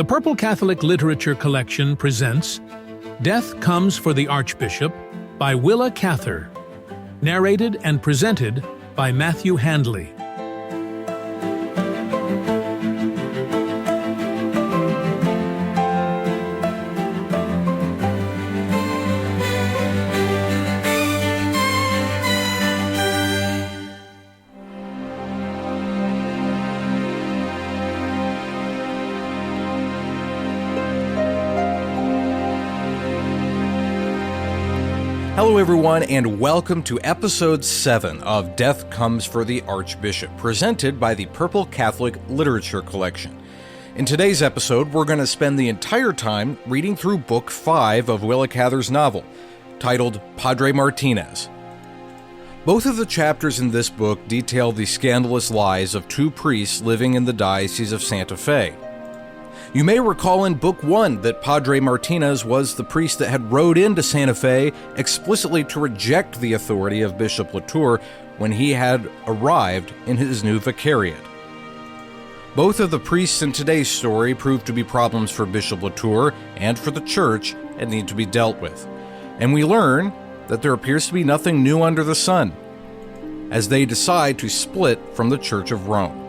The Purple Catholic Literature Collection presents Death Comes for the Archbishop by Willa Cather, narrated and presented by Matthew Handley. Hello everyone, and welcome to episode 7 of Death Comes for the Archbishop, presented by the Purple Catholic Literature Collection. In today's episode, we're going to spend the entire time reading through Book 5 of Willa Cather's novel, titled Padre Martinez. Both of the chapters in this book detail the scandalous lives of two priests living in the Diocese of Santa Fe. You may recall in Book 1 that Padre Martinez was the priest that had rode into Santa Fe explicitly to reject the authority of Bishop Latour when he had arrived in his new vicariate. Both of the priests in today's story proved to be problems for Bishop Latour and for the Church and need to be dealt with. And we learn that there appears to be nothing new under the sun as they decide to split from the Church of Rome.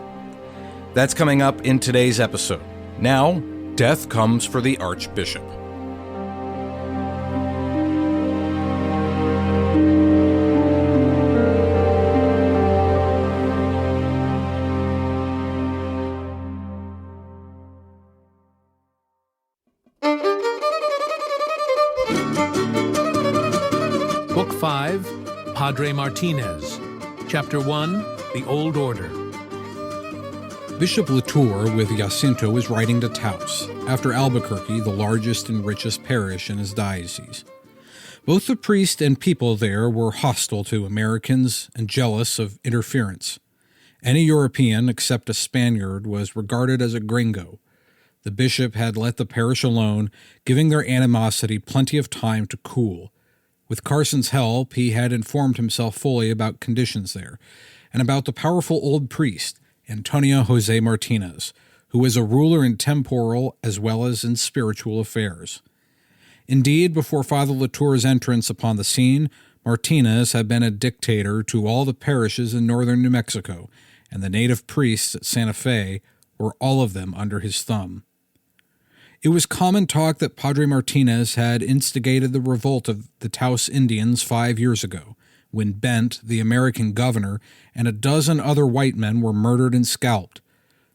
That's coming up in today's episode. Now, death comes for the Archbishop. Book 5, Padre Martinez. Chapter 1, The Old Order. Bishop Latour with Jacinto is writing to Taos, after Albuquerque, the largest and richest parish in his diocese. Both the priest and people there were hostile to Americans and jealous of interference. Any European except a Spaniard was regarded as a gringo. The bishop had let the parish alone, giving their animosity plenty of time to cool. With Carson's help, he had informed himself fully about conditions there, and about the powerful old priest, Antonio Jose Martinez, who was a ruler in temporal as well as in spiritual affairs. Indeed, before Father Latour's entrance upon the scene, Martinez had been a dictator to all the parishes in northern New Mexico, and the native priests at Santa Fe were all of them under his thumb. It was common talk that Padre Martinez had instigated the revolt of the Taos Indians 5 years ago, when Bent, the American governor, and a dozen other white men were murdered and scalped.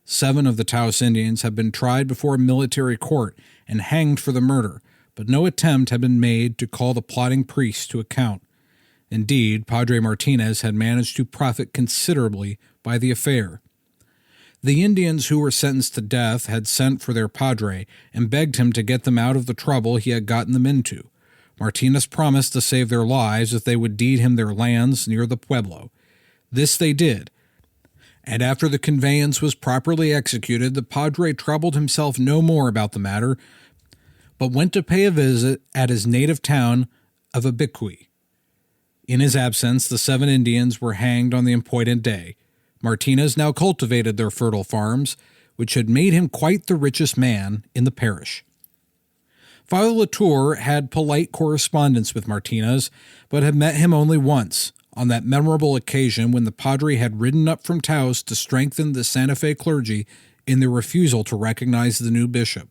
7 of the Taos Indians had been tried before a military court and hanged for the murder, but no attempt had been made to call the plotting priests to account. Indeed, Padre Martinez had managed to profit considerably by the affair. The Indians who were sentenced to death had sent for their padre and begged him to get them out of the trouble he had gotten them into. Martinez promised to save their lives if they would deed him their lands near the pueblo. This they did, and after the conveyance was properly executed, the padre troubled himself no more about the matter, but went to pay a visit at his native town of Abiqui. In his absence, the 7 Indians were hanged on the appointed day. Martinez now cultivated their fertile farms, which had made him quite the richest man in the parish. Father Latour had polite correspondence with Martinez, but had met him only once, on that memorable occasion when the padre had ridden up from Taos to strengthen the Santa Fe clergy in their refusal to recognize the new bishop.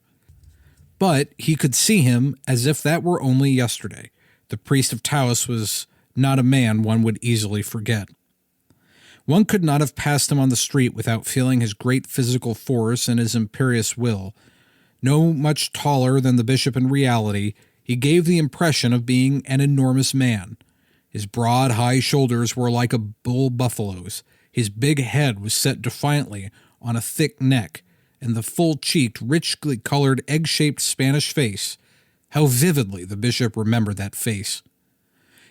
But he could see him as if that were only yesterday. The priest of Taos was not a man one would easily forget. One could not have passed him on the street without feeling his great physical force and his imperious will. No much taller than the bishop in reality, he gave the impression of being an enormous man. His broad, high shoulders were like a bull buffalo's. His big head was set defiantly on a thick neck, and the full-cheeked, richly colored, egg-shaped Spanish face. How vividly the bishop remembered that face.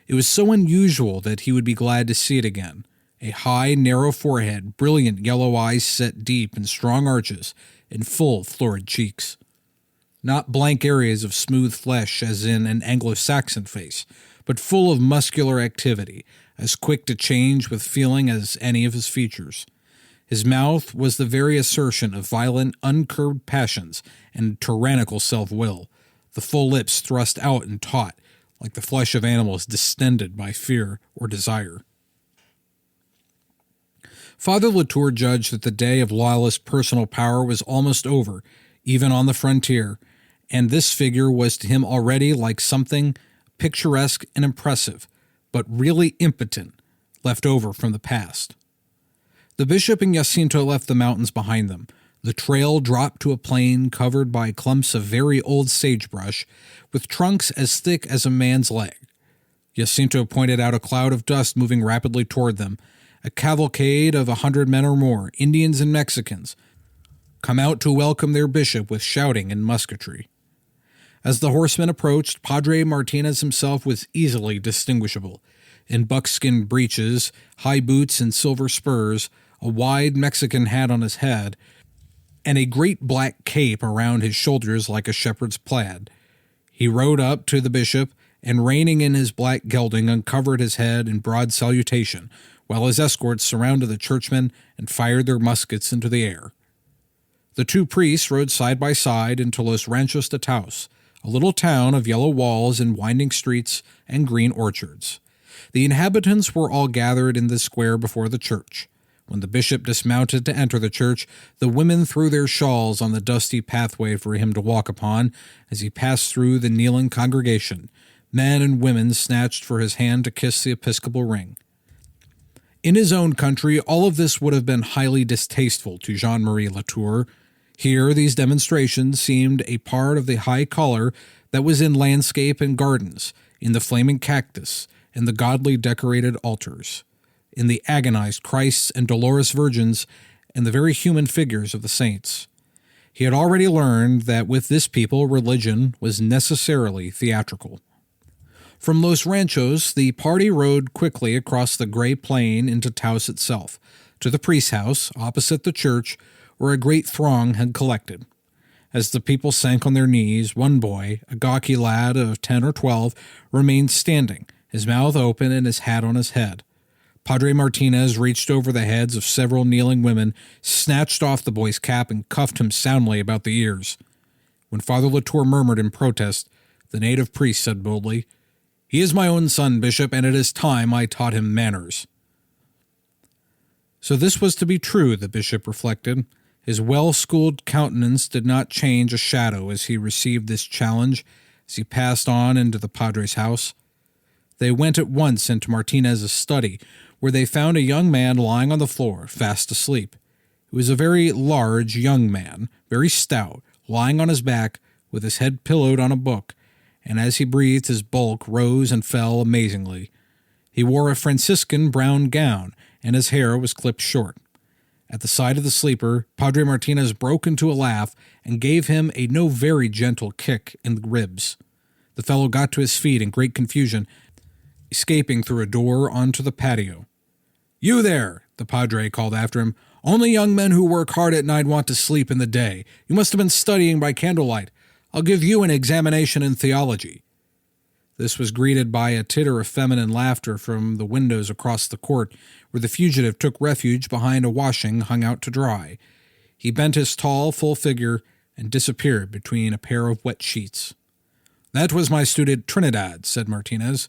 It was so unusual that he would be glad to see it again. A high, narrow forehead, brilliant yellow eyes set deep in strong arches, and full, florid cheeks. Not blank areas of smooth flesh as in an Anglo-Saxon face, but full of muscular activity, as quick to change with feeling as any of his features. His mouth was the very assertion of violent, uncurbed passions and tyrannical self-will, the full lips thrust out and taut, like the flesh of animals distended by fear or desire. Father Latour judged that the day of lawless personal power was almost over, even on the frontier, and this figure was to him already like something picturesque and impressive, but really impotent, left over from the past. The bishop and Jacinto left the mountains behind them. The trail dropped to a plain covered by clumps of very old sagebrush, with trunks as thick as a man's leg. Jacinto pointed out a cloud of dust moving rapidly toward them, a cavalcade of 100 men or more, Indians and Mexicans, come out to welcome their bishop with shouting and musketry. As the horsemen approached, Padre Martinez himself was easily distinguishable, in buckskin breeches, high boots and silver spurs, a wide Mexican hat on his head, and a great black cape around his shoulders like a shepherd's plaid. He rode up to the bishop, and reining in his black gelding, uncovered his head in broad salutation, while his escorts surrounded the churchmen and fired their muskets into the air. The two priests rode side by side into Los Ranchos de Taos, a little town of yellow walls and winding streets and green orchards. The inhabitants were all gathered in the square before the church. When the bishop dismounted to enter the church, the women threw their shawls on the dusty pathway for him to walk upon as he passed through the kneeling congregation. Men and women snatched for his hand to kiss the episcopal ring. In his own country, all of this would have been highly distasteful to Jean Marie Latour. Here, these demonstrations seemed a part of the high color that was in landscape and gardens, in the flaming cactus, in the godly decorated altars, in the agonized Christs and Dolorous Virgins, and the very human figures of the saints. He had already learned that with this people religion was necessarily theatrical. From Los Ranchos, the party rode quickly across the gray plain into Taos itself, to the priest's house, opposite the church, where a great throng had collected. As the people sank on their knees, one boy, a gawky lad of 10 or 12, remained standing, his mouth open and his hat on his head. Padre Martinez reached over the heads of several kneeling women, snatched off the boy's cap, and cuffed him soundly about the ears. When Father Latour murmured in protest, the native priest said boldly, "He is my own son, Bishop, and it is time I taught him manners." So this was to be true, the bishop reflected. His well-schooled countenance did not change a shadow as he received this challenge, as he passed on into the padre's house. They went at once into Martinez's study, where they found a young man lying on the floor, fast asleep. He was a very large young man, very stout, lying on his back, with his head pillowed on a book, and as he breathed his bulk rose and fell amazingly. He wore a Franciscan brown gown, and his hair was clipped short. At the side of the sleeper, Padre Martinez broke into a laugh and gave him a no very gentle kick in the ribs. The fellow got to his feet in great confusion, escaping through a door onto the patio. "You there," the padre called after him. "Only young men who work hard at night want to sleep in the day. You must have been studying by candlelight. I'll give you an examination in theology." This was greeted by a titter of feminine laughter from the windows across the court, where the fugitive took refuge behind a washing hung out to dry. He bent his tall, full figure and disappeared between a pair of wet sheets. "That was my student Trinidad," said Martinez.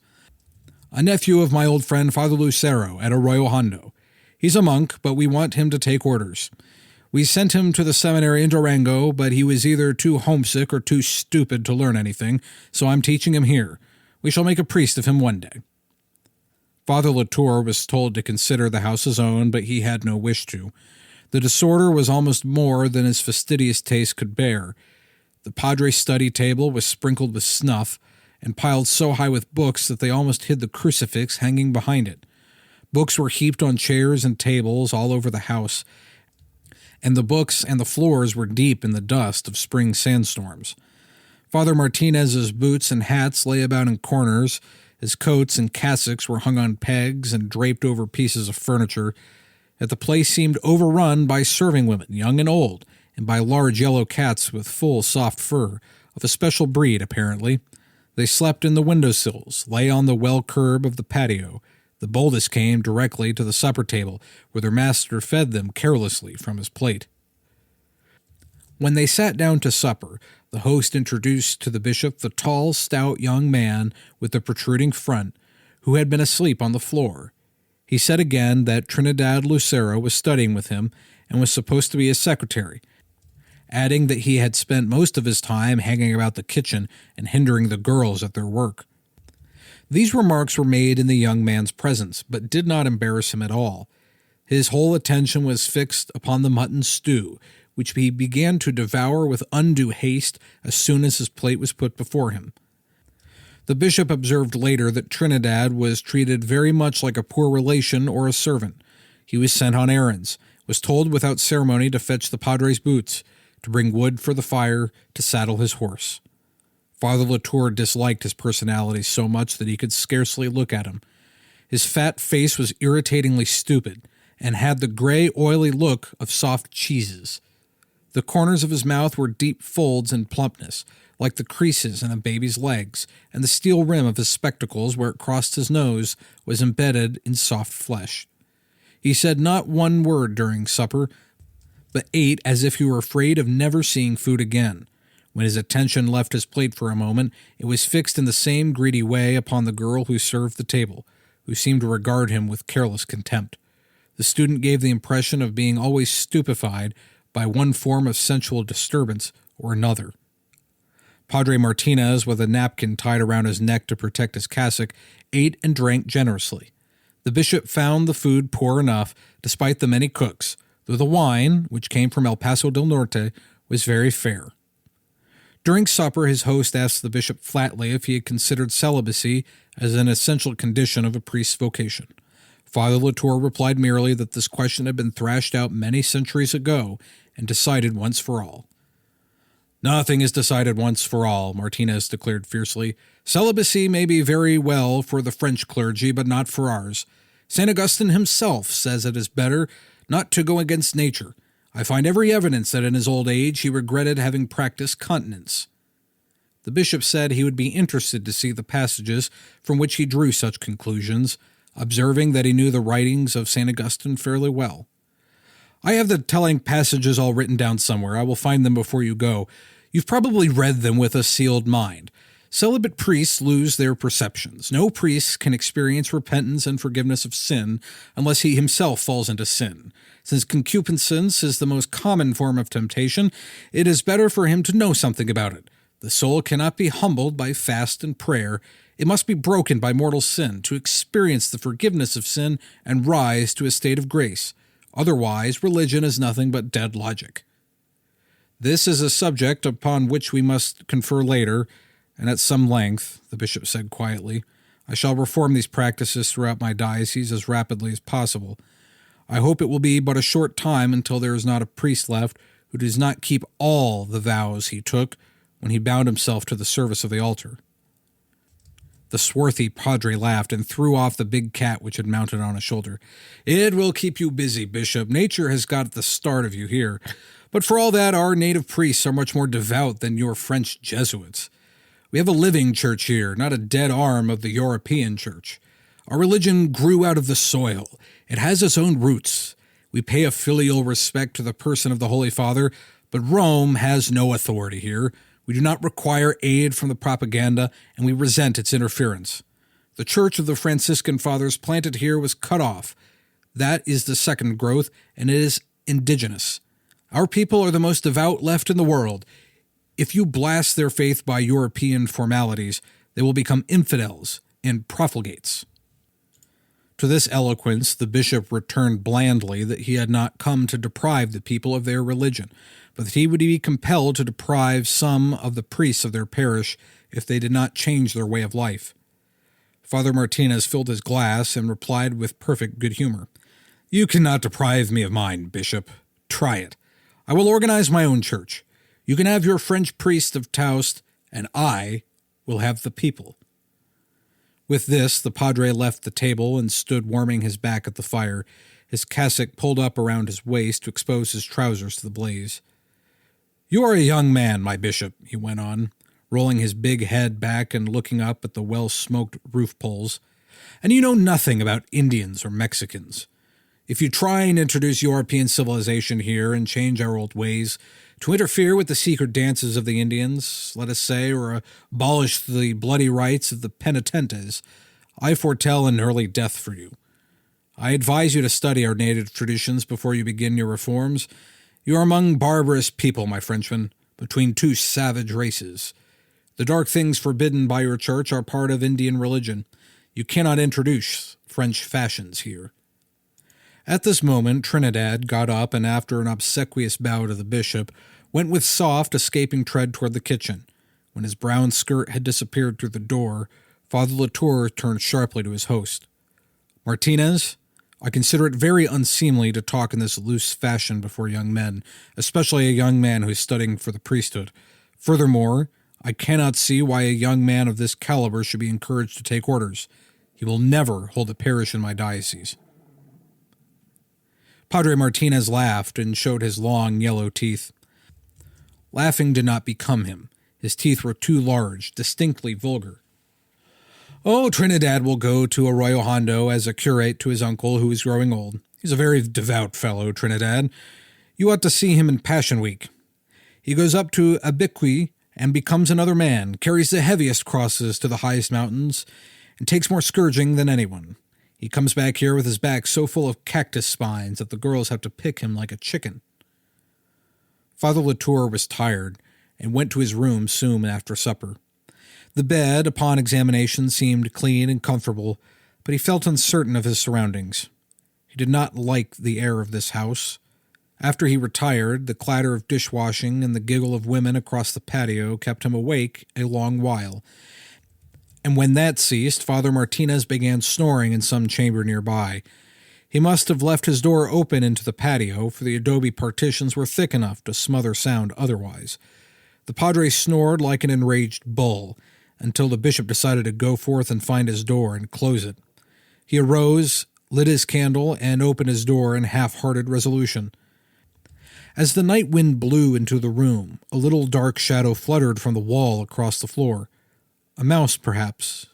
"A nephew of my old friend Father Lucero at Arroyo Hondo. He's a monk, but we want him to take orders. We sent him to the seminary in Durango, but he was either too homesick or too stupid to learn anything, so I'm teaching him here. We shall make a priest of him one day." Father Latour was told to consider the house his own, but he had no wish to. The disorder was almost more than his fastidious taste could bear. The padre's study table was sprinkled with snuff, and piled so high with books that they almost hid the crucifix hanging behind it. Books were heaped on chairs and tables all over the house, and the books and the floors were deep in the dust of spring sandstorms. Father Martinez's boots and hats lay about in corners, his coats and cassocks were hung on pegs and draped over pieces of furniture, yet the place seemed overrun by serving women, young and old, and by large yellow cats with full soft fur, of a special breed apparently. They slept in the windowsills, lay on the well curb of the patio. The boldest came directly to the supper table, where their master fed them carelessly from his plate. When they sat down to supper, the host introduced to the bishop the tall, stout young man with the protruding front, who had been asleep on the floor. He said again that Trinidad Lucero was studying with him and was supposed to be his secretary, adding that he had spent most of his time hanging about the kitchen and hindering the girls at their work. These remarks were made in the young man's presence, but did not embarrass him at all. His whole attention was fixed upon the mutton stew, which he began to devour with undue haste as soon as his plate was put before him. The bishop observed later that Trinidad was treated very much like a poor relation or a servant. He was sent on errands, was told without ceremony to fetch the padre's boots, to bring wood for the fire, to saddle his horse. Father Latour disliked his personality so much that he could scarcely look at him. His fat face was irritatingly stupid, and had the gray, oily look of soft cheeses. The corners of his mouth were deep folds and plumpness, like the creases in a baby's legs, and the steel rim of his spectacles, where it crossed his nose, was embedded in soft flesh. He said not one word during supper, but ate as if he were afraid of never seeing food again. When his attention left his plate for a moment, it was fixed in the same greedy way upon the girl who served the table, who seemed to regard him with careless contempt. The student gave the impression of being always stupefied by one form of sensual disturbance or another. Padre Martinez, with a napkin tied around his neck to protect his cassock, ate and drank generously. The bishop found the food poor enough, despite the many cooks, though the wine, which came from El Paso del Norte, was very fair. During supper, his host asked the bishop flatly if he had considered celibacy as an essential condition of a priest's vocation. Father Latour replied merely that this question had been thrashed out many centuries ago and decided once for all. "Nothing is decided once for all," Martinez declared fiercely. "Celibacy may be very well for the French clergy, but not for ours. St. Augustine himself says it is better not to go against nature. I find every evidence that in his old age he regretted having practiced continence." The bishop said he would be interested to see the passages from which he drew such conclusions, observing that he knew the writings of St. Augustine fairly well. "I have the telling passages all written down somewhere. I will find them before you go. You've probably read them with a sealed mind. Celibate priests lose their perceptions. No priest can experience repentance and forgiveness of sin unless he himself falls into sin. Since concupiscence is the most common form of temptation, it is better for him to know something about it. The soul cannot be humbled by fast and prayer. It must be broken by mortal sin to experience the forgiveness of sin and rise to a state of grace. Otherwise, religion is nothing but dead logic. This is a subject upon which we must confer later, and at some length," the bishop said quietly. "I shall reform these practices throughout my diocese as rapidly as possible. I hope it will be but a short time until there is not a priest left who does not keep all the vows he took when he bound himself to the service of the altar." The swarthy padre laughed and threw off the big cat which had mounted on his shoulder. "It will keep you busy, Bishop. Nature has got the start of you here. But for all that, our native priests are much more devout than your French Jesuits. We have a living church here, not a dead arm of the European church. Our religion grew out of the soil. It has its own roots. We pay a filial respect to the person of the Holy Father, but Rome has no authority here. We do not require aid from the propaganda, and we resent its interference. The church of the Franciscan fathers planted here was cut off. That is the second growth, and it is indigenous. Our people are the most devout left in the world. If you blast their faith by European formalities, they will become infidels and profligates." To this eloquence the bishop returned blandly that he had not come to deprive the people of their religion, but that he would be compelled to deprive some of the priests of their parish if they did not change their way of life. Father Martinez filled his glass and replied with perfect good humor, "You cannot deprive me of mine, Bishop. Try it. I will organize my own church. You can have your French priest of Taos, and I will have the people." With this, the padre left the table and stood warming his back at the fire, his cassock pulled up around his waist to expose his trousers to the blaze. "You are a young man, my bishop," he went on, rolling his big head back and looking up at the well-smoked roof poles. and you know nothing about Indians or Mexicans. If you try and introduce European civilization here and change our old ways, to interfere with the secret dances of the Indians, let us say, or abolish the bloody rites of the penitentes, I foretell an early death for you. I advise you to study our native traditions before you begin your reforms. You are among barbarous people, my Frenchmen, between two savage races. The dark things forbidden by your church are part of Indian religion. You cannot introduce French fashions here. At this moment, Trinidad got up and, after an obsequious bow to the bishop, went with soft, escaping tread toward the kitchen. When his brown skirt had disappeared through the door, Father Latour turned sharply to his host. "Martinez, I consider it very unseemly to talk in this loose fashion before young men, especially a young man who is studying for the priesthood. Furthermore, I cannot see why a young man of this caliber should be encouraged to take orders. He will never hold a parish in my diocese." Padre Martinez laughed and showed his long yellow teeth. Laughing did not become him. His teeth were too large, distinctly vulgar. "Oh, Trinidad will go to Arroyo Hondo as a curate to his uncle, who is growing old. He's a very devout fellow, Trinidad. You ought to see him in Passion Week. He goes up to Abiqui and becomes another man, carries the heaviest crosses to the highest mountains, and takes more scourging than anyone. He comes back here with his back so full of cactus spines that the girls have to pick him like a chicken." Father Latour was tired and went to his room soon after supper. The bed, upon examination, seemed clean and comfortable, but he felt uncertain of his surroundings. He did not like the air of this house. After he retired, the clatter of dishwashing and the giggle of women across the patio kept him awake a long while, and when that ceased, Father Martinez began snoring in some chamber nearby. He must have left his door open into the patio, for the adobe partitions were thick enough to smother sound otherwise. The padre snored like an enraged bull, until the bishop decided to go forth and find his door and close it. He arose, lit his candle, and opened his door in half-hearted resolution. As the night wind blew into the room, a little dark shadow fluttered from the wall across the floor. A mouse, perhaps.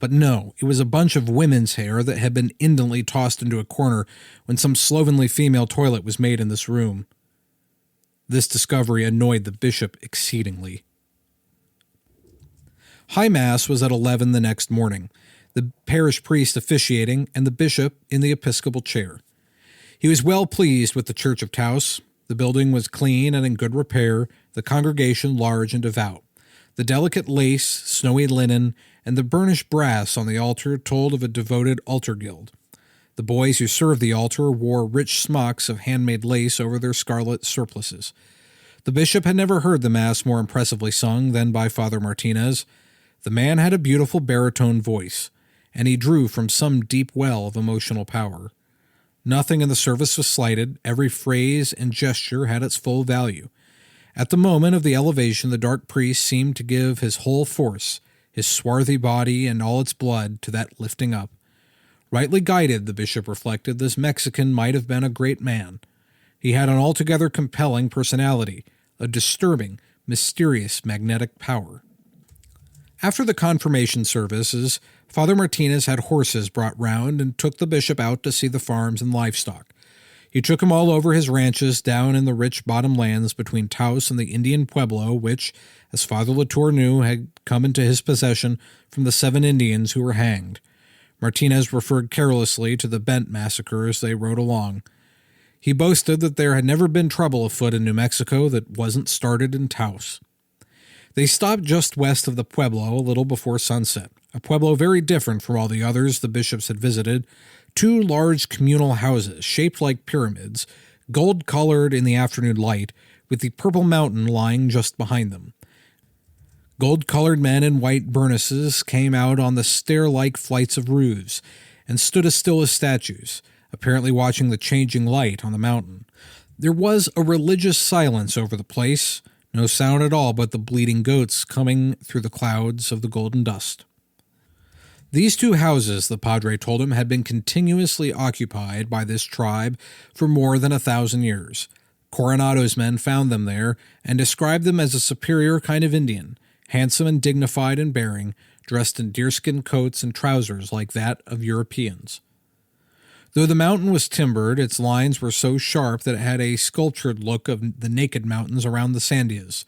But no, it was a bunch of women's hair that had been indolently tossed into a corner when some slovenly female toilet was made in this room. This discovery annoyed the bishop exceedingly. High Mass was at 11 the next morning, the parish priest officiating and the bishop in the episcopal chair. He was well pleased with the church of Taos. The building was clean and in good repair, the congregation large and devout. The delicate lace, snowy linen, and the burnished brass on the altar told of a devoted altar guild. The boys who served the altar wore rich smocks of handmade lace over their scarlet surplices. The bishop had never heard the Mass more impressively sung than by Father Martinez. The man had a beautiful baritone voice, and he drew from some deep well of emotional power. Nothing in the service was slighted. Every phrase and gesture had its full value. At the moment of the elevation, the dark priest seemed to give his whole force, his swarthy body and all its blood, to that lifting up. Rightly guided, the bishop reflected, this Mexican might have been a great man. He had an altogether compelling personality, a disturbing, mysterious, magnetic power. After the confirmation services, Father Martinez had horses brought round and took the bishop out to see the farms and livestock. He took him all over his ranches down in the rich bottomlands between Taos and the Indian Pueblo, which, as Father Latour knew, had come into his possession from the 7 Indians who were hanged. Martinez referred carelessly to the Bent massacre as they rode along. He boasted that there had never been trouble afoot in New Mexico that wasn't started in Taos. They stopped just west of the Pueblo a little before sunset, a Pueblo very different from all the others the bishops had visited. 2 large communal houses, shaped like pyramids, gold-colored in the afternoon light, with the purple mountain lying just behind them. Gold-colored men in white burnises came out on the stair-like flights of roofs, and stood as still as statues, apparently watching the changing light on the mountain. There was a religious silence over the place, no sound at all but the bleating goats coming through the clouds of the golden dust. These 2 houses, the padre told him, had been continuously occupied by this tribe for more than 1,000 years. Coronado's men found them there and described them as a superior kind of Indian, handsome and dignified in bearing, dressed in deerskin coats and trousers like that of Europeans. Though the mountain was timbered, its lines were so sharp that it had a sculptured look of the naked mountains around the Sandias.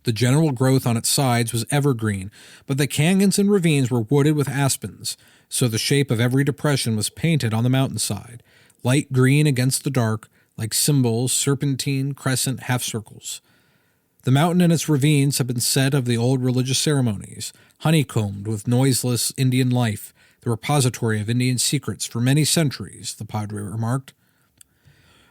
The general growth on its sides was evergreen, but the canyons and ravines were wooded with aspens, so the shape of every depression was painted on the mountainside, light green against the dark, like symbols, serpentine, crescent, half-circles. The mountain and its ravines have been said of the old religious ceremonies, honeycombed with noiseless Indian life, the repository of Indian secrets for many centuries, the Padre remarked.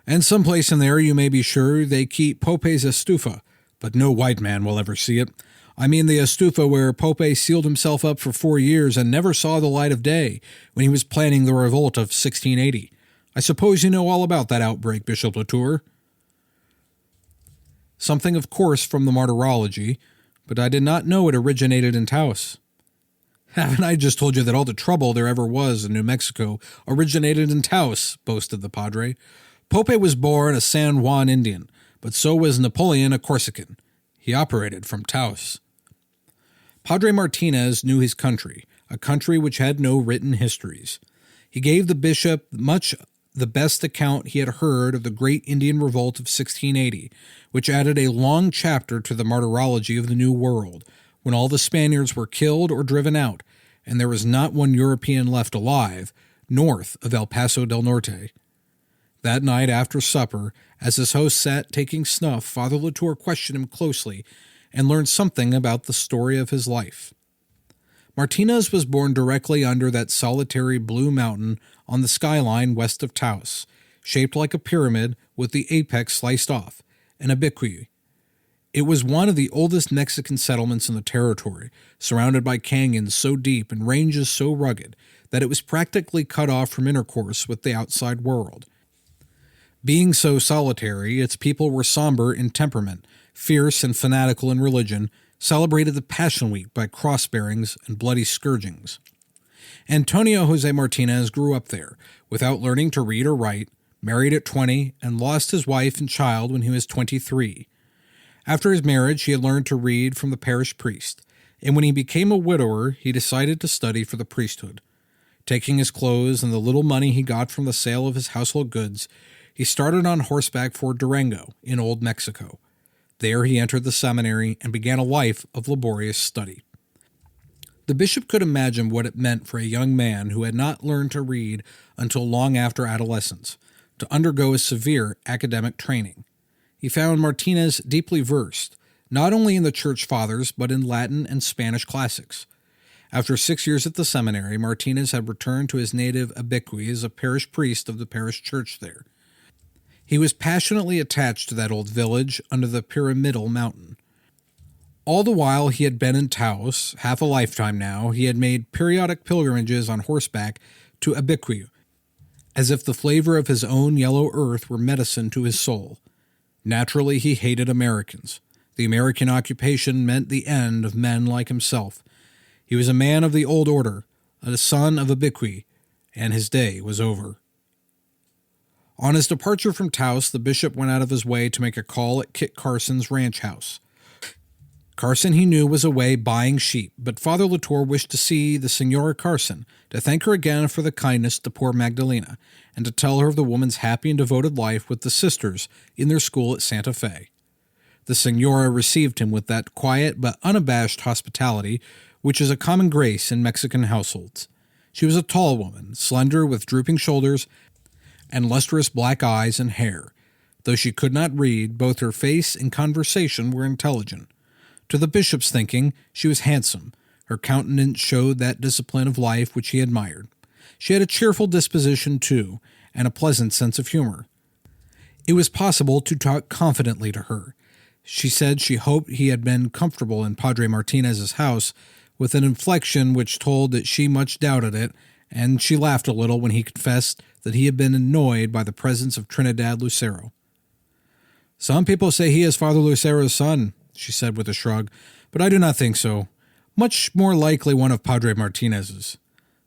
And someplace in there, you may be sure, they keep Pope's estufa, but no white man will ever see it. I mean the estufa where Pope sealed himself up for 4 years and never saw the light of day when he was planning the revolt of 1680. I suppose you know all about that outbreak, Bishop Latour. Something, of course, from the martyrology, but I did not know it originated in Taos. Haven't I just told you that all the trouble there ever was in New Mexico originated in Taos, boasted the Padre. Pope was born a San Juan Indian, but so was Napoleon a Corsican. He operated from Taos. Padre Martinez knew his country, a country which had no written histories. He gave the bishop much the best account he had heard of the great Indian revolt of 1680, which added a long chapter to the martyrology of the New World, when all the Spaniards were killed or driven out, and there was not one European left alive, north of El Paso del Norte. That night after supper, as his host sat taking snuff, Father Latour questioned him closely and learned something about the story of his life. Martinez was born directly under that solitary blue mountain on the skyline west of Taos, shaped like a pyramid with the apex sliced off, an abiquiu. It was one of the oldest Mexican settlements in the territory, surrounded by canyons so deep and ranges so rugged that it was practically cut off from intercourse with the outside world. Being so solitary, its people were somber in temperament, fierce and fanatical in religion, celebrated the Passion Week by cross-bearings and bloody scourgings. Antonio Jose Martinez grew up there, without learning to read or write, married at 20, and lost his wife and child when he was 23. After his marriage, he had learned to read from the parish priest, and when he became a widower, he decided to study for the priesthood. Taking his clothes and the little money he got from the sale of his household goods, he started on horseback for Durango in Old Mexico. There he entered the seminary and began a life of laborious study. The bishop could imagine what it meant for a young man who had not learned to read until long after adolescence, to undergo a severe academic training. He found Martinez deeply versed, not only in the Church Fathers, but in Latin and Spanish classics. After 6 years at the seminary, Martinez had returned to his native abiquiu as a parish priest of the parish church there. He was passionately attached to that old village under the pyramidal mountain. All the while he had been in Taos, half a lifetime now, he had made periodic pilgrimages on horseback to abiquiu, as if the flavor of his own yellow earth were medicine to his soul. Naturally, he hated Americans. The American occupation meant the end of men like himself. He was a man of the old order, a son of abiquiu, and his day was over. On his departure from Taos, the bishop went out of his way to make a call at Kit Carson's ranch house. Carson, he knew, was away buying sheep, but Father Latour wished to see the Senora Carson, to thank her again for the kindness to poor Magdalena, and to tell her of the woman's happy and devoted life with the sisters in their school at Santa Fe. The Senora received him with that quiet but unabashed hospitality which is a common grace in Mexican households. She was a tall woman, slender with drooping shoulders, and lustrous black eyes and hair. Though she could not read, both her face and conversation were intelligent. To the bishop's thinking, she was handsome. Her countenance showed that discipline of life which he admired. She had a cheerful disposition, too, and a pleasant sense of humor. It was possible to talk confidently to her. She said she hoped he had been comfortable in Padre Martinez's house, with an inflection which told that she much doubted it, and she laughed a little when he confessed that he had been annoyed by the presence of Trinidad Lucero. "Some people say he is Father Lucero's son," she said with a shrug, "but I do not think so. Much more likely one of Padre Martinez's.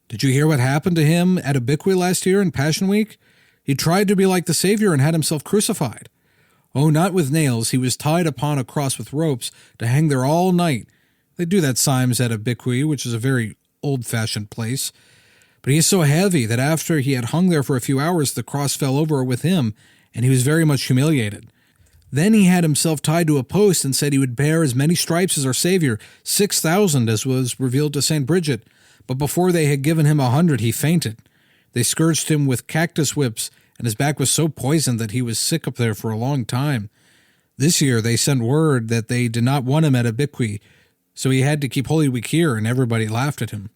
Did you hear what happened to him at Abiquiu last year in Passion Week? He tried to be like the Savior and had himself crucified. Oh, not with nails. He was tied upon a cross with ropes to hang there all night. They do that sometimes at Abiqui, which is a very old-fashioned place. But he is so heavy that after he had hung there for a few hours, the cross fell over with him, and he was very much humiliated. Then he had himself tied to a post and said he would bear as many stripes as our Savior, 6,000, as was revealed to St. Bridget. But before they had given him 100, he fainted. They scourged him with cactus whips, and his back was so poisoned that he was sick up there for a long time. This year they sent word that they did not want him at Abiqui, so he had to keep Holy Week here, and everybody laughed at him.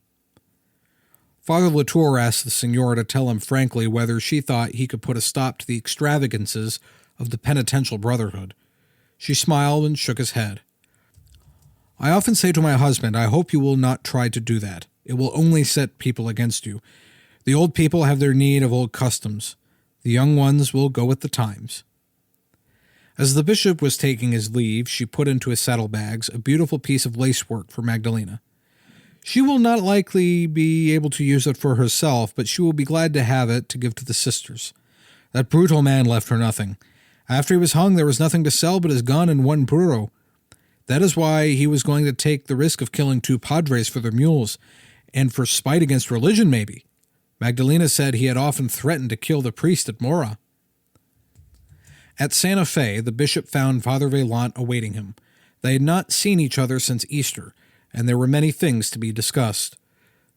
Father Latour asked the Signora to tell him frankly whether she thought he could put a stop to the extravagances of the penitential brotherhood. She smiled and shook his head. I often say to my husband, I hope you will not try to do that. It will only set people against you. The old people have their need of old customs. The young ones will go with the times. As the bishop was taking his leave, she put into his saddlebags a beautiful piece of lacework for Magdalena. She will not likely be able to use it for herself, but she will be glad to have it to give to the sisters. That brutal man left her nothing. After he was hung, there was nothing to sell but his gun and one burro. That is why he was going to take the risk of killing 2 padres for their mules, and for spite against religion, maybe. Magdalena said he had often threatened to kill the priest at Mora. At Santa Fe, the bishop found Father Vaillant awaiting him. They had not seen each other since Easter, and there were many things to be discussed.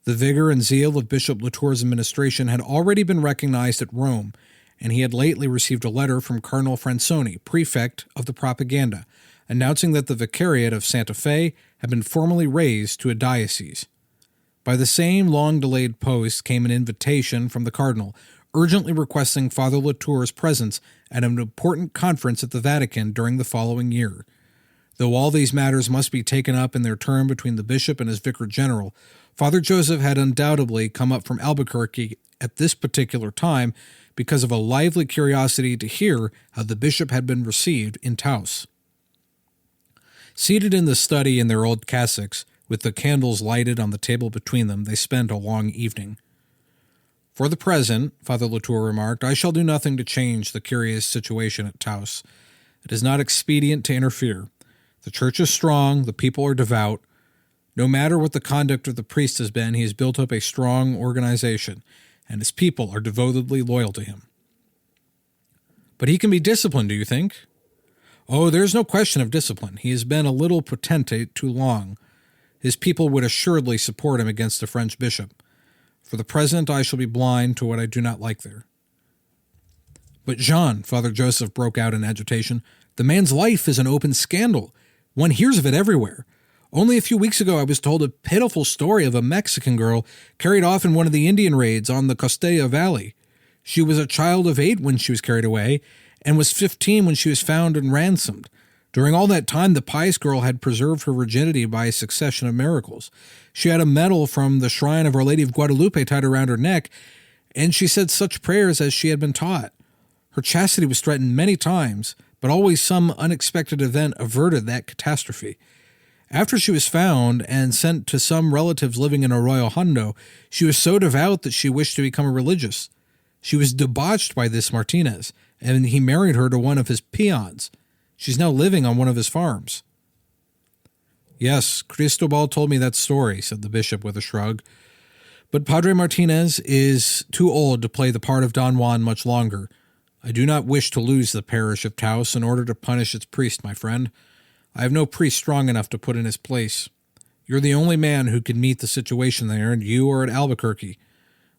The vigor and zeal of Bishop Latour's administration had already been recognized at Rome, and he had lately received a letter from Cardinal Fransoni, prefect of the propaganda, announcing that the vicariate of Santa Fe had been formally raised to a diocese. By the same long-delayed post came an invitation from the cardinal, urgently requesting Father Latour's presence at an important conference at the Vatican during the following year. Though all these matters must be taken up in their turn between the bishop and his vicar general, Father Joseph had undoubtedly come up from Albuquerque at this particular time because of a lively curiosity to hear how the bishop had been received in Taos. Seated in the study in their old cassocks, with the candles lighted on the table between them, they spent a long evening. For the present, Father Latour remarked, I shall do nothing to change the curious situation at Taos. It is not expedient to interfere. The church is strong, the people are devout. No matter what the conduct of the priest has been, he has built up a strong organization, and his people are devotedly loyal to him. But he can be disciplined, do you think? Oh, there's no question of discipline. He has been a little potentate too long. His people would assuredly support him against a French bishop. For the present, I shall be blind to what I do not like there. But Jean, Father Joseph broke out in agitation, the man's life is an open scandal. One hears of it everywhere. Only a few weeks ago I was told a pitiful story of a Mexican girl carried off in one of the Indian raids on the Costilla Valley. She was a child of 8 when she was carried away, and was 15 when she was found and ransomed. During all that time, the pious girl had preserved her virginity by a succession of miracles. She had a medal from the shrine of Our Lady of Guadalupe tied around her neck, and she said such prayers as she had been taught. Her chastity was threatened many times, but always some unexpected event averted that catastrophe. After she was found and sent to some relatives living in Arroyo Hondo, she was so devout that she wished to become a religious. She was debauched by this Martinez, and he married her to one of his peons. She's now living on one of his farms. Yes, Cristobal told me that story, said the bishop with a shrug. But Padre Martinez is too old to play the part of Don Juan much longer. I do not wish to lose the parish of Taos in order to punish its priest, my friend. I have no priest strong enough to put in his place. You're the only man who can meet the situation there, and you are at Albuquerque.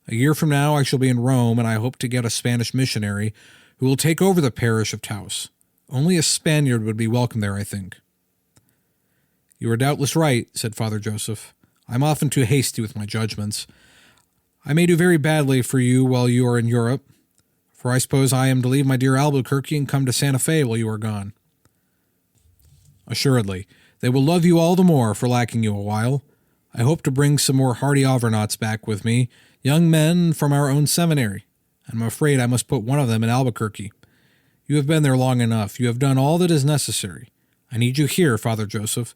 A year from now I shall be in Rome, and I hope to get a Spanish missionary who will take over the parish of Taos. Only a Spaniard would be welcome there, I think. You are doubtless right, said Father Joseph. I am often too hasty with my judgments. I may do very badly for you while you are in Europe, for I suppose I am to leave my dear Albuquerque and come to Santa Fe while you are gone. Assuredly, they will love you all the more for lacking you a while. I hope to bring some more hardy Auvergnats back with me, young men from our own seminary, and I'm afraid I must put one of them in Albuquerque. You have been there long enough. You have done all that is necessary. I need you here, Father Joseph.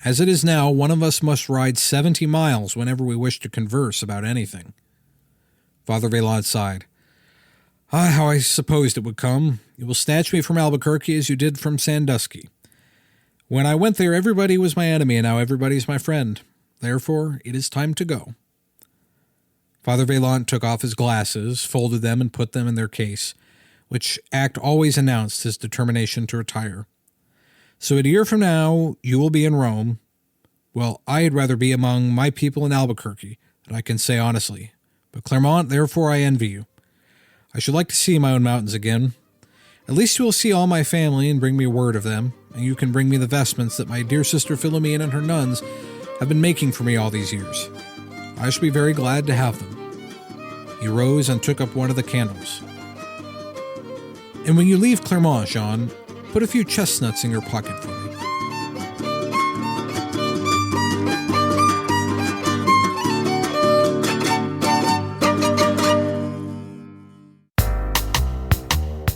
As it is now, one of us must ride 70 miles whenever we wish to converse about anything. Father Vaillant sighed. Ah, how I supposed it would come. You will snatch me from Albuquerque as you did from Sandusky. When I went there, everybody was my enemy, and now everybody's my friend. Therefore, it is time to go." Father Vaillant took off his glasses, folded them, and put them in their case, which act always announced his determination to retire. "So a year from now, you will be in Rome. Well, I had rather be among my people in Albuquerque, that I can say honestly. But Clermont, therefore I envy you. I should like to see my own mountains again. At least you will see all my family and bring me word of them, and you can bring me the vestments that my dear sister Philomene and her nuns have been making for me all these years. I shall be very glad to have them." He rose and took up one of the candles. "And when you leave Clermont, Jean, put a few chestnuts in your pocket for me."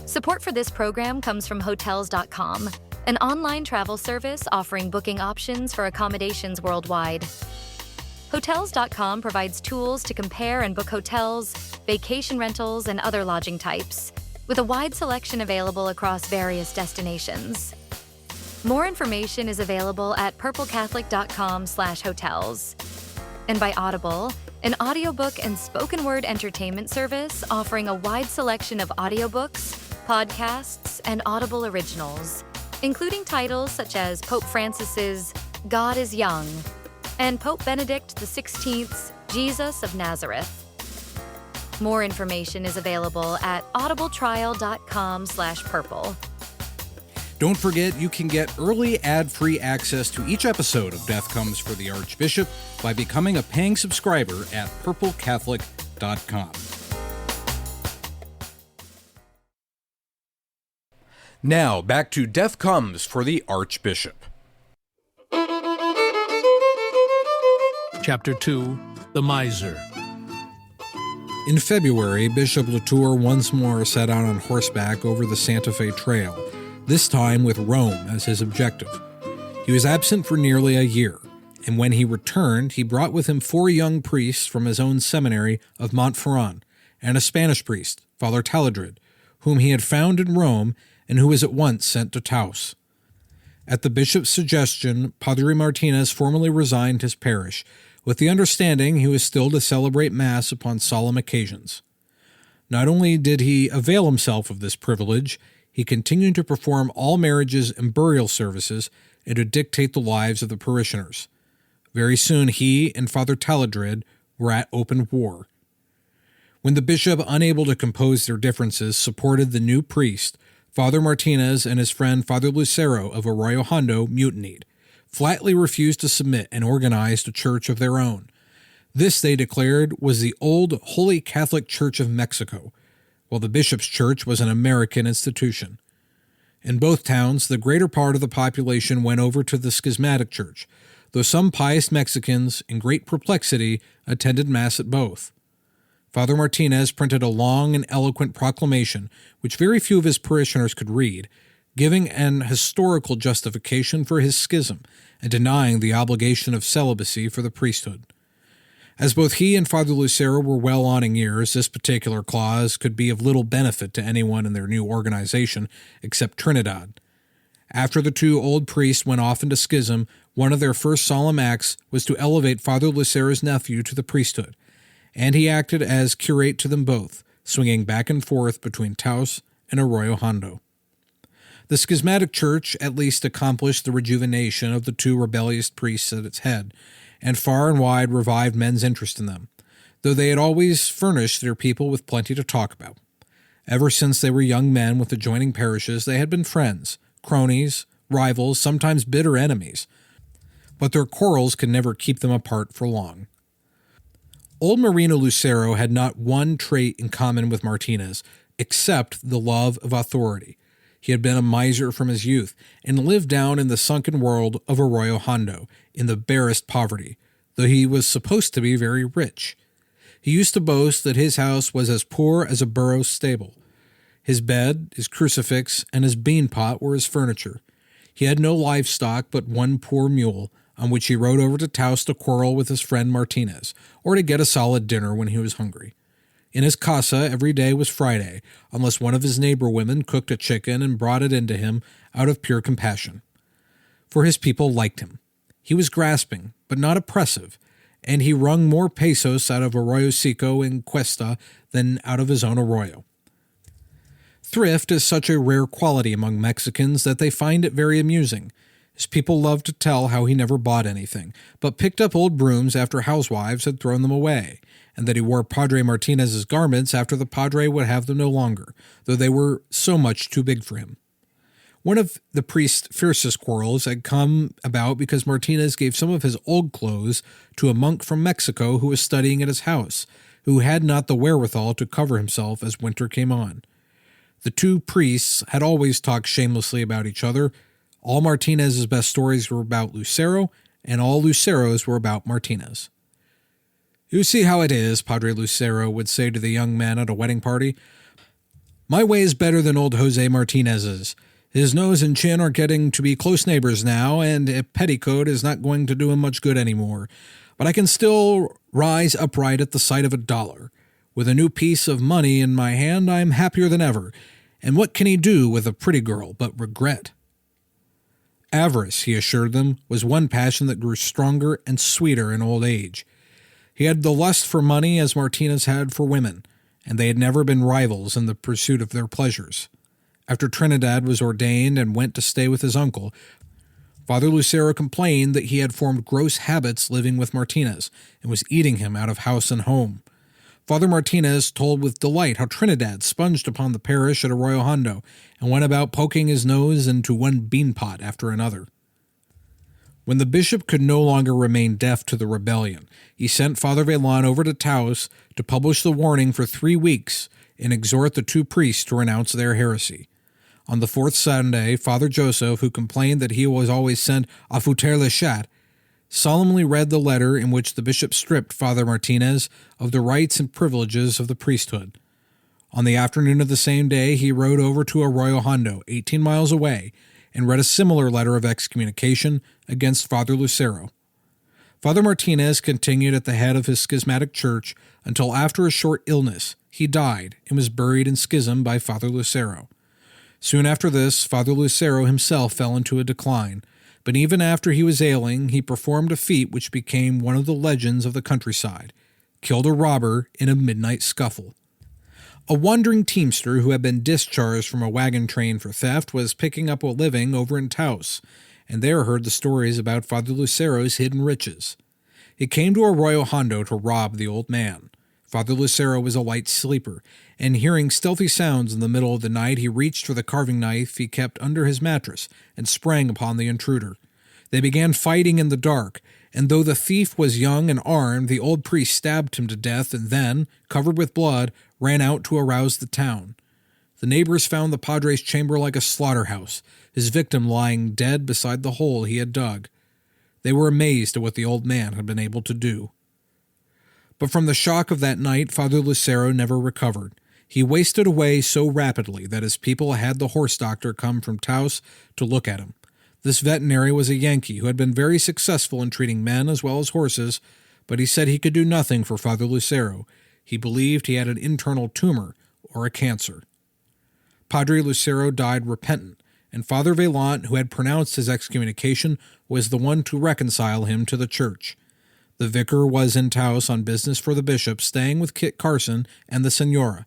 Support for this program comes from Hotels.com, an online travel service offering booking options for accommodations worldwide. Hotels.com provides tools to compare and book hotels, vacation rentals, and other lodging types, with a wide selection available across various destinations. More information is available at purplecatholic.com/hotels. And by Audible, an audiobook and spoken word entertainment service offering a wide selection of audiobooks, podcasts, and Audible originals, including titles such as Pope Francis's God is Young and Pope Benedict XVI's Jesus of Nazareth. More information is available at audibletrial.com/purple. Don't forget, you can get early ad-free access to each episode of Death Comes for the Archbishop by becoming a paying subscriber at purplecatholic.com. Now, back to Death Comes for the Archbishop. Chapter 2, The Miser. In February, Bishop Latour once more set out on horseback over the Santa Fe Trail, this time with Rome as his objective. He was absent for nearly a year, and when he returned, he brought with him 4 young priests from his own seminary of Montferrand, and a Spanish priest, Father Taladrid, whom he had found in Rome and who was at once sent to Taos. At the bishop's suggestion, Padre Martinez formally resigned his parish, with the understanding he was still to celebrate Mass upon solemn occasions. Not only did he avail himself of this privilege, he continued to perform all marriages and burial services and to dictate the lives of the parishioners. Very soon he and Father Taladrid were at open war. When the bishop, unable to compose their differences, supported the new priest, Father Martinez and his friend Father Lucero of Arroyo Hondo mutinied, flatly refused to submit, and organized a church of their own. This, they declared, was the old Holy Catholic Church of Mexico, while the bishop's church was an American institution. In both towns, the greater part of the population went over to the schismatic church, though some pious Mexicans, in great perplexity, attended Mass at both. Father Martinez printed a long and eloquent proclamation, which very few of his parishioners could read, giving an historical justification for his schism and denying the obligation of celibacy for the priesthood. As both he and Father Lucero were well on in years, this particular clause could be of little benefit to anyone in their new organization except Trinidad. After the 2 old priests went off into schism, one of their first solemn acts was to elevate Father Lucero's nephew to the priesthood, and he acted as curate to them both, swinging back and forth between Taos and Arroyo Hondo. The schismatic church at least accomplished the rejuvenation of the 2 rebellious priests at its head, and far and wide revived men's interest in them, though they had always furnished their people with plenty to talk about. Ever since they were young men with adjoining parishes, they had been friends, cronies, rivals, sometimes bitter enemies, but their quarrels could never keep them apart for long. Old Marino Lucero had not one trait in common with Martinez, except the love of authority. He had been a miser from his youth, and lived down in the sunken world of Arroyo Hondo, in the barest poverty, though he was supposed to be very rich. He used to boast that his house was as poor as a burro stable. His bed, his crucifix, and his bean pot were his furniture. He had no livestock but one poor mule, on which he rode over to Taos to quarrel with his friend Martinez, or to get a solid dinner when he was hungry. In his casa, every day was Friday, unless one of his neighbor women cooked a chicken and brought it in to him out of pure compassion. for his people liked him. He was grasping, but not oppressive, and he wrung more pesos out of Arroyo Seco and Cuesta than out of his own arroyo. Thrift is such a rare quality among Mexicans that they find it very amusing. His people loved to tell how he never bought anything, but picked up old brooms after housewives had thrown them away, and that he wore Padre Martinez's garments after the Padre would have them no longer, though they were so much too big for him. One of the priest's fiercest quarrels had come about because Martinez gave some of his old clothes to a monk from Mexico who was studying at his house, who had not the wherewithal to cover himself as winter came on. The two priests had always talked shamelessly about each other. All Martinez's best stories were about Lucero, and all Lucero's were about Martinez. "You see how it is," Padre Lucero would say to the young men at a wedding party. "My way is better than old Jose Martinez's. His nose and chin are getting to be close neighbors now, and a petticoat is not going to do him much good anymore. But I can still rise upright at the sight of $1. With a new piece of money in my hand, I am happier than ever. And what can he do with a pretty girl but regret?" Avarice, he assured them, was one passion that grew stronger and sweeter in old age. He had the lust for money as Martinez had for women, and they had never been rivals in the pursuit of their pleasures. After Trinidad was ordained and went to stay with his uncle, Father Lucero complained that he had formed gross habits living with Martinez and was eating him out of house and home. Father Martinez told with delight how Trinidad sponged upon the parish at Arroyo Hondo and went about poking his nose into one bean pot after another. When the bishop could no longer remain deaf to the rebellion, he sent Father Velan over to Taos to publish the warning for 3 weeks and exhort the two priests to renounce their heresy. On the 4th Sunday, Father Joseph, who complained that he was always sent à foutre le chat, solemnly read the letter in which the bishop stripped Father Martinez of the rights and privileges of the priesthood. On the afternoon of the same day, he rode over to Arroyo Hondo, 18 miles away, and read a similar letter of excommunication against Father Lucero. Father Martinez continued at the head of his schismatic church until after a short illness. He died and was buried in schism by Father Lucero. Soon after this, Father Lucero himself fell into a decline, but even after he was ailing, he performed a feat which became one of the legends of the countryside: killed a robber in a midnight scuffle. A wandering teamster who had been discharged from a wagon train for theft was picking up a living over in Taos, and there heard the stories about Father Lucero's hidden riches. He came to Arroyo Hondo to rob the old man. Father Lucero was a light sleeper, and hearing stealthy sounds in the middle of the night, he reached for the carving knife he kept under his mattress and sprang upon the intruder. They began fighting in the dark, and though the thief was young and armed, the old priest stabbed him to death and then, covered with blood, ran out to arouse the town. The neighbors found the padre's chamber like a slaughterhouse, his victim lying dead beside the hole he had dug. They were amazed at what the old man had been able to do. But from the shock of that night, Father Lucero never recovered. He wasted away so rapidly that his people had the horse doctor come from Taos to look at him. This veterinary was a Yankee who had been very successful in treating men as well as horses, but he said he could do nothing for Father Lucero. He believed he had an internal tumor or a cancer. Padre Lucero died repentant, and Father Velant, who had pronounced his excommunication, was the one to reconcile him to the church. The vicar was in Taos on business for the bishop, staying with Kit Carson and the Senora.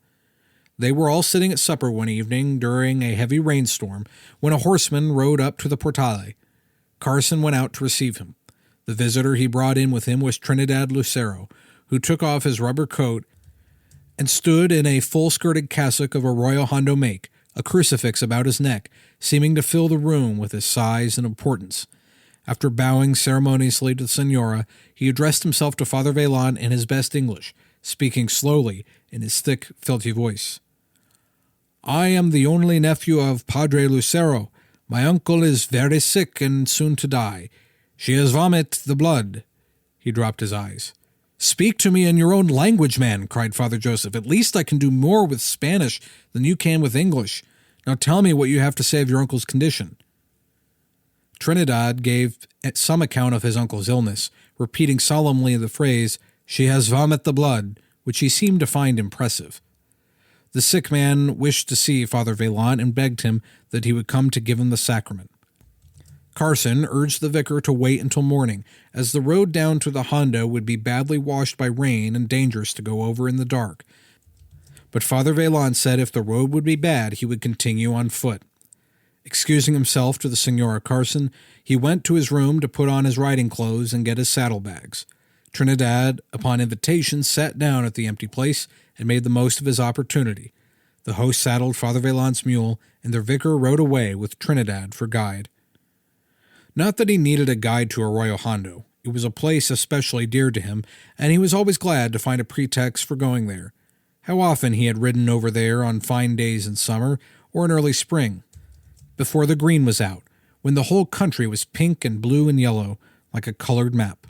They were all sitting at supper one evening during a heavy rainstorm when a horseman rode up to the portale. Carson went out to receive him. The visitor he brought in with him was Trinidad Lucero, who took off his rubber coat and stood in a full-skirted cassock of Arroyo Hondo make, a crucifix about his neck, seeming to fill the room with his size and importance. After bowing ceremoniously to the Senora, he addressed himself to Father Velan in his best English, speaking slowly in his thick, filthy voice. "I am the only nephew of Padre Lucero. My uncle is very sick and soon to die. She has vomited the blood." He dropped his eyes. "Speak to me in your own language, man," cried Father Joseph. "At least I can do more with Spanish than you can with English. Now tell me what you have to say of your uncle's condition." Trinidad gave some account of his uncle's illness, repeating solemnly the phrase, "She has vomited the blood," which he seemed to find impressive. The sick man wished to see Father Velant and begged him that he would come to give him the sacrament. Carson urged the vicar to wait until morning, as the road down to the Hondo would be badly washed by rain and dangerous to go over in the dark. But Father Vaillant said if the road would be bad, he would continue on foot. Excusing himself to the Senora Carson, he went to his room to put on his riding clothes and get his saddlebags. Trinidad, upon invitation, sat down at the empty place and made the most of his opportunity. The host saddled Father Vaillant's mule, and their vicar rode away with Trinidad for guide. Not that he needed a guide to Arroyo Hondo. It was a place especially dear to him, and he was always glad to find a pretext for going there. How often he had ridden over there on fine days in summer or in early spring, before the green was out, when the whole country was pink and blue and yellow, like a colored map.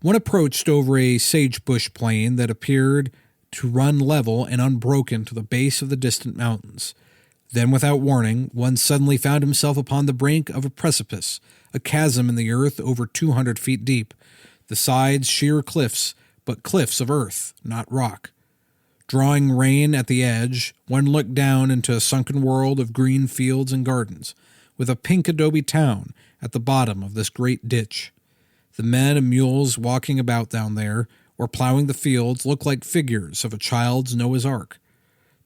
One approached over a sagebush plain that appeared to run level and unbroken to the base of the distant mountains. Then, without warning, one suddenly found himself upon the brink of a precipice, a chasm in the earth over 200 feet deep, the sides sheer cliffs, but cliffs of earth, not rock. Drawing rein at the edge, one looked down into a sunken world of green fields and gardens, with a pink adobe town at the bottom of this great ditch. The men and mules walking about down there, or plowing the fields, looked like figures of a child's Noah's Ark.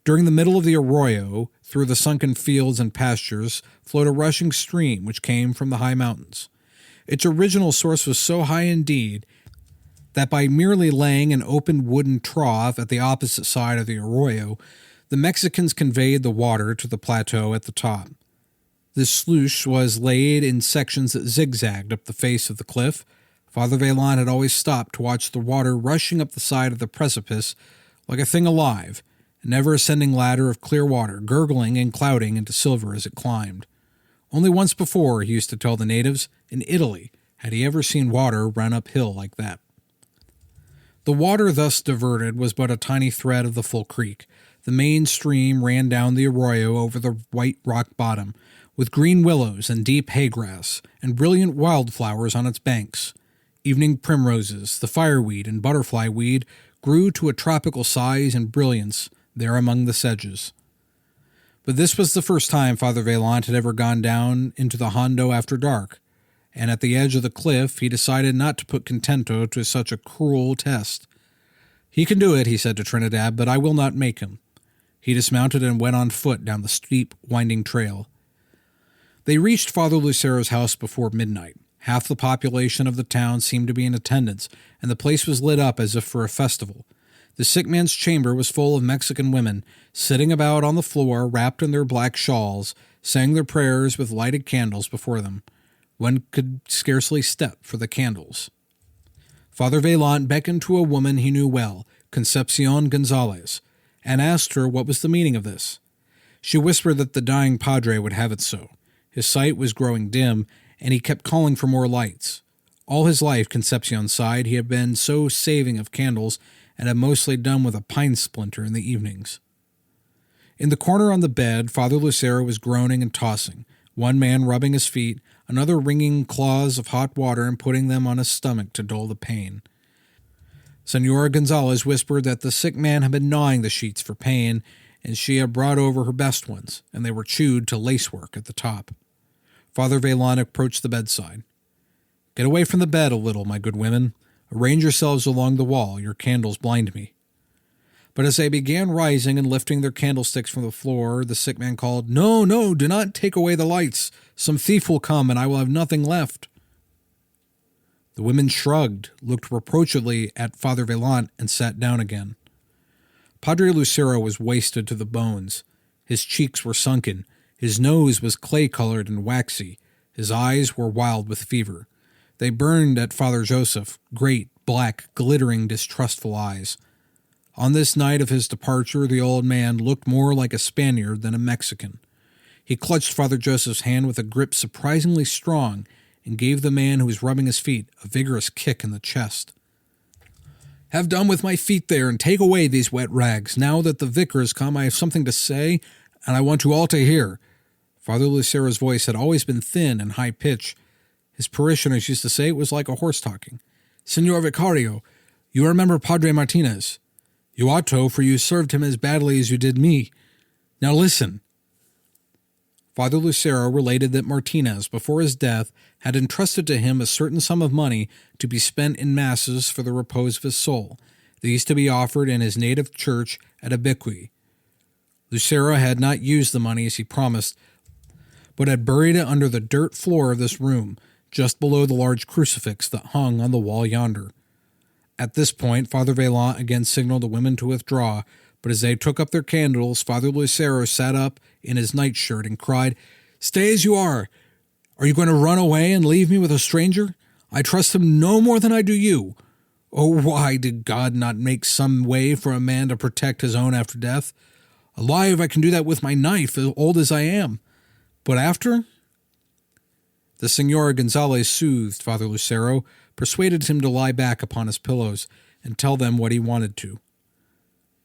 During the middle of the arroyo, through the sunken fields and pastures, flowed a rushing stream which came from the high mountains. Its original source was so high indeed that by merely laying an open wooden trough at the opposite side of the arroyo, the Mexicans conveyed the water to the plateau at the top. This sluice was laid in sections that zigzagged up the face of the cliff. Father Vaillant had always stopped to watch the water rushing up the side of the precipice like a thing alive, an ever-ascending ladder of clear water, gurgling and clouding into silver as it climbed. Only once before, he used to tell the natives, in Italy, had he ever seen water run uphill like that. The water thus diverted was but a tiny thread of the full creek. The main stream ran down the arroyo over the white rock bottom, with green willows and deep hay-grass, and brilliant wildflowers on its banks. Evening primroses, the fireweed, and butterfly weed grew to a tropical size and brilliance there among the sedges. But this was the first time Father Vaillant had ever gone down into the Hondo after dark, and at the edge of the cliff he decided not to put Contento to such a cruel test. "He can do it," he said to Trinidad, "but I will not make him." He dismounted and went on foot down the steep, winding trail. They reached Father Lucero's house before midnight. Half the population of the town seemed to be in attendance, and the place was lit up as if for a festival. The sick man's chamber was full of Mexican women, sitting about on the floor, wrapped in their black shawls, saying their prayers with lighted candles before them. One could scarcely step for the candles. Father Vaillant beckoned to a woman he knew well, Concepcion Gonzalez, and asked her what was the meaning of this. She whispered that the dying padre would have it so. His sight was growing dim, and he kept calling for more lights. All his life, Concepcion sighed, he had been so saving of candles, and had mostly done with a pine splinter in the evenings. In the corner on the bed, Father Lucero was groaning and tossing, one man rubbing his feet, another wringing claws of hot water and putting them on his stomach to dull the pain. Senora Gonzalez whispered that the sick man had been gnawing the sheets for pain, and she had brought over her best ones, and they were chewed to lacework at the top. Father Vaillant approached the bedside. "Get away from the bed a little, my good women. Arrange yourselves along the wall. Your candles blind me." But as they began rising and lifting their candlesticks from the floor, the sick man called, "No, no, do not take away the lights. Some thief will come, and I will have nothing left." The women shrugged, looked reproachfully at Father Vaillant, and sat down again. Padre Lucero was wasted to the bones. His cheeks were sunken. His nose was clay-colored and waxy. His eyes were wild with fever. They burned at Father Joseph, great, black, glittering, distrustful eyes. On this night of his departure, the old man looked more like a Spaniard than a Mexican. He clutched Father Joseph's hand with a grip surprisingly strong and gave the man who was rubbing his feet a vigorous kick in the chest. "Have done with my feet there, and take away these wet rags. Now that the vicar has come, I have something to say, and I want you all to hear." Father Lucero's voice had always been thin and high-pitched. His parishioners used to say it was like a horse talking. "Senor Vicario, you remember Padre Martinez. You ought to, for you served him as badly as you did me. Now listen." Father Lucero related that Martinez, before his death, had entrusted to him a certain sum of money to be spent in masses for the repose of his soul, these to be offered in his native church at Abiqui. Lucero had not used the money as he promised, but had buried it under the dirt floor of this room, just below the large crucifix that hung on the wall yonder. At this point, Father Vaillant again signaled the women to withdraw, but as they took up their candles, Father Lucero sat up in his nightshirt and cried, "Stay as you are! Are you going to run away and leave me with a stranger? I trust him no more than I do you. Oh, why did God not make some way for a man to protect his own after death? Alive, I can do that with my knife, as old as I am. But after?" The Señor Gonzalez soothed Father Lucero, persuaded him to lie back upon his pillows, and tell them what he wanted to.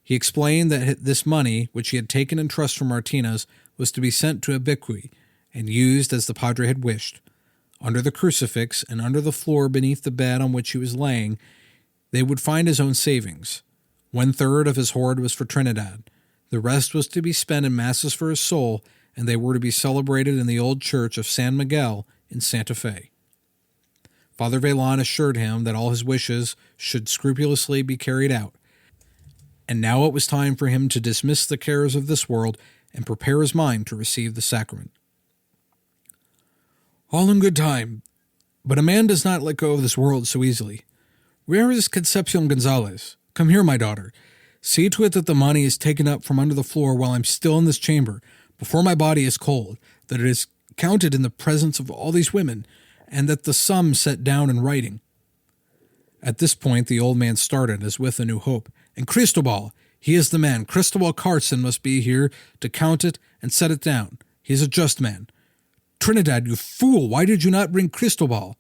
He explained that this money, which he had taken in trust from Martinez, was to be sent to Abiqui, and used as the Padre had wished. Under the crucifix, and under the floor beneath the bed on which he was laying, they would find his own savings. 1/3 of his hoard was for Trinidad. The rest was to be spent in masses for his soul, and they were to be celebrated in the old church of San Miguel in Santa Fe. Father Vaillant assured him that all his wishes should scrupulously be carried out, and now it was time for him to dismiss the cares of this world and prepare his mind to receive the sacrament. "All in good time, but a man does not let go of this world so easily. Where is Concepcion Gonzalez? Come here, my daughter. See to it that the money is taken up from under the floor while I'm still in this chamber, before my body is cold, that it is counted in the presence of all these women, and that the sum set down in writing." At this point the old man started as with a new hope. "And Cristobal, he is the man. Cristobal Carson must be here to count it and set it down. He is a just man. Trinidad, you fool, why did you not bring Cristobal?"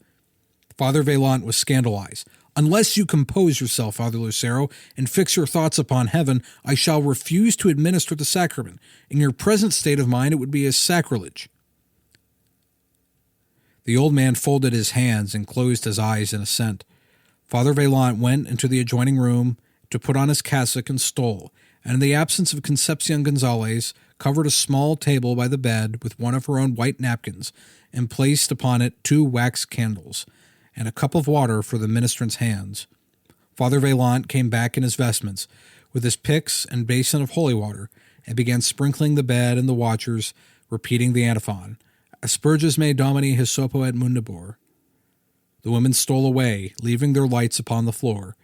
Father Vaillant was scandalized. "Unless you compose yourself, Father Lucero, and fix your thoughts upon heaven, I shall refuse to administer the sacrament. In your present state of mind it would be a sacrilege." The old man folded his hands and closed his eyes in assent. Father Vaillant went into the adjoining room to put on his cassock and stole, and in the absence of Concepcion Gonzalez, covered a small table by the bed with one of her own white napkins, and placed upon it 2 wax candles, and a cup of water for the ministrant's hands. Father Vaillant came back in his vestments, with his pyx and basin of holy water, and began sprinkling the bed and the watchers, repeating the antiphon, "Asperges me Domini hyssopo et mundibor." The women stole away, leaving their lights upon the floor.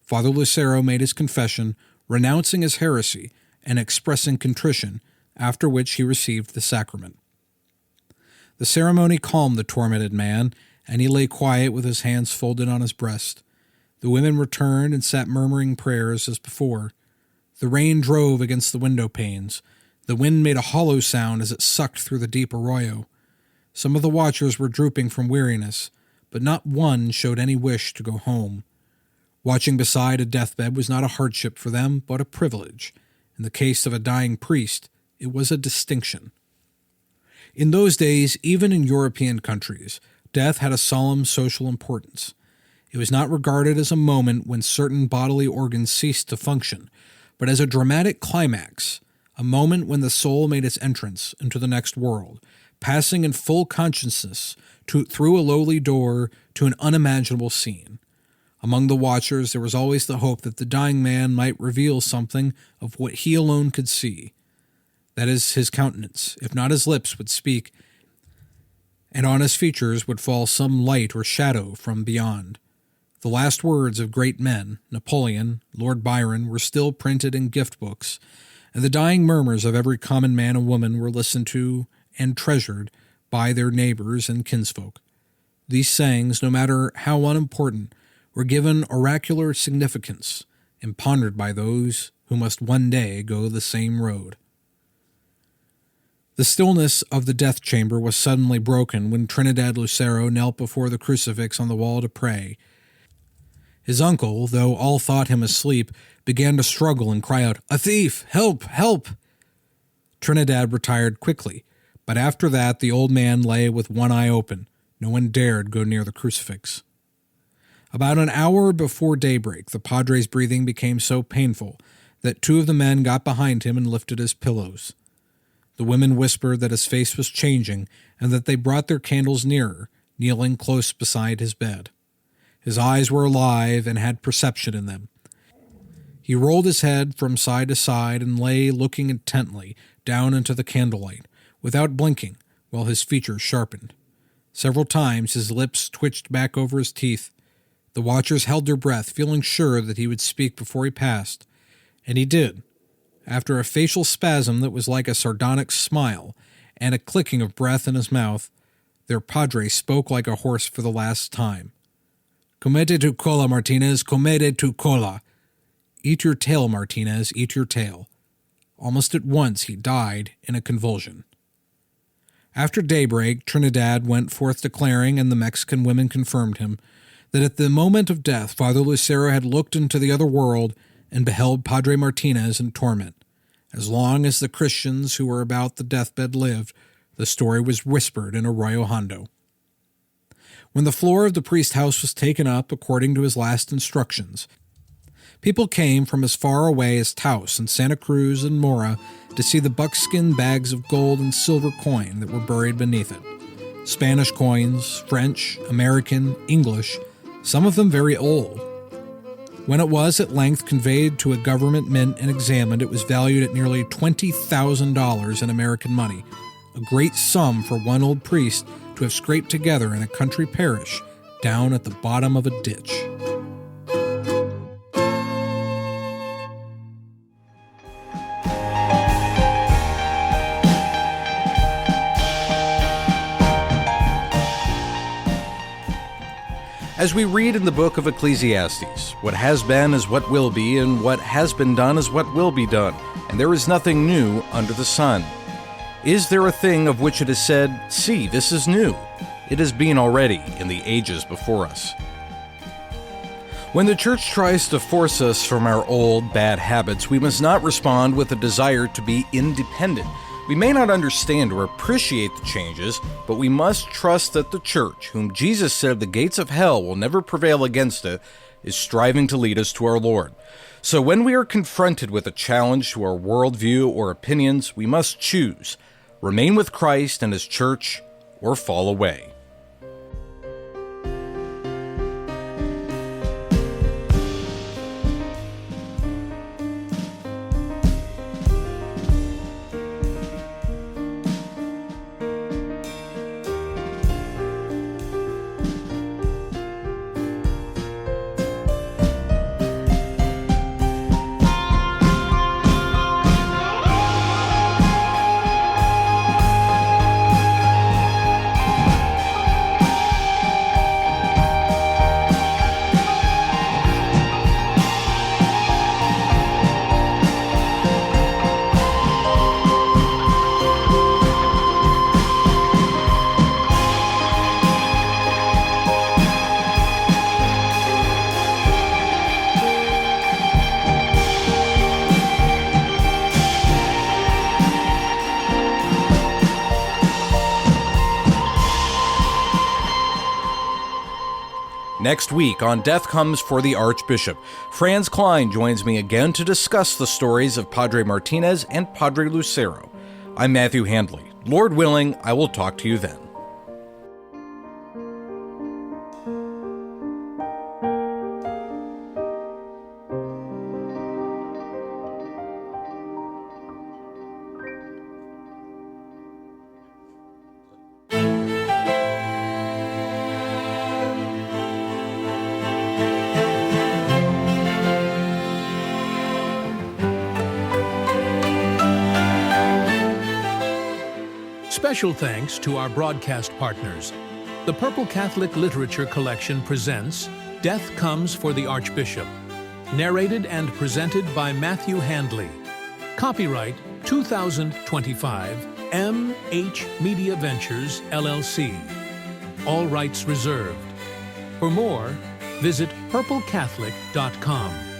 Father Lucero made his confession, renouncing his heresy and expressing contrition, after which he received the sacrament. The ceremony calmed the tormented man, and he lay quiet with his hands folded on his breast. The women returned and sat murmuring prayers as before. The rain drove against the window panes. The wind made a hollow sound as it sucked through the deep arroyo. Some of the watchers were drooping from weariness, but not one showed any wish to go home. Watching beside a deathbed was not a hardship for them, but a privilege. In the case of a dying priest, it was a distinction. In those days, even in European countries, death had a solemn social importance. It was not regarded as a moment when certain bodily organs ceased to function, but as a dramatic climax, a moment when the soul made its entrance into the next world, passing in full consciousness through a lowly door to an unimaginable scene. Among the watchers there was always the hope that the dying man might reveal something of what he alone could see. That is, his countenance, if not his lips, would speak, and on his features would fall some light or shadow from beyond. The last words of great men, Napoleon, Lord Byron, were still printed in gift books, and the dying murmurs of every common man and woman were listened to and treasured by their neighbors and kinsfolk. These sayings, no matter how unimportant, were given oracular significance and pondered by those who must one day go the same road. The stillness of the death chamber was suddenly broken when Trinidad Lucero knelt before the crucifix on the wall to pray. His uncle, though all thought him asleep, began to struggle and cry out, "A thief! Help! Help!" Trinidad retired quickly, but after that the old man lay with one eye open. No one dared go near the crucifix. About an hour before daybreak, the Padre's breathing became so painful that 2 of the men got behind him and lifted his pillows. The women whispered that his face was changing and that they brought their candles nearer, kneeling close beside his bed. His eyes were alive and had perception in them. He rolled his head from side to side and lay looking intently down into the candlelight, without blinking, while his features sharpened. Several times his lips twitched back over his teeth. The watchers held their breath, feeling sure that he would speak before he passed, and he did. After a facial spasm that was like a sardonic smile and a clicking of breath in his mouth, their padre spoke like a horse for the last time. "Comete tu cola, Martinez, comete tu cola." "Eat your tail, Martinez, eat your tail." Almost at once he died in a convulsion. After daybreak, Trinidad went forth declaring, and the Mexican women confirmed him, that at the moment of death Father Lucero had looked into the other world and beheld Padre Martinez in torment. As long as the Christians who were about the deathbed lived, the story was whispered in Arroyo Hondo. When the floor of the priest's house was taken up according to his last instructions, people came from as far away as Taos and Santa Cruz and Mora to see the buckskin bags of gold and silver coin that were buried beneath it. Spanish coins, French, American, English, some of them very old. When it was at length conveyed to a government mint and examined, it was valued at nearly $20,000 in American money, a great sum for one old priest to have scraped together in a country parish down at the bottom of a ditch. As we read in the book of Ecclesiastes, what has been is what will be, and what has been done is what will be done, and there is nothing new under the sun. Is there a thing of which it is said, "See, this is new"? It has been already in the ages before us. When the Church tries to force us from our old, bad habits, we must not respond with a desire to be independent. We may not understand or appreciate the changes, but we must trust that the Church, whom Jesus said the gates of hell will never prevail against it, is striving to lead us to our Lord. So when we are confronted with a challenge to our worldview or opinions, we must choose: remain with Christ and His Church, or fall away. Next week on Death Comes for the Archbishop, Franz Klein joins me again to discuss the stories of Padre Martinez and Padre Lucero. I'm Matthew Handley. Lord willing, I will talk to you then. Special thanks to our broadcast partners. The Purple Catholic Literature Collection presents Death Comes for the Archbishop, narrated and presented by Matthew Handley. Copyright 2025 M.H. Media Ventures, LLC. All rights reserved. For more, visit purplecatholic.com.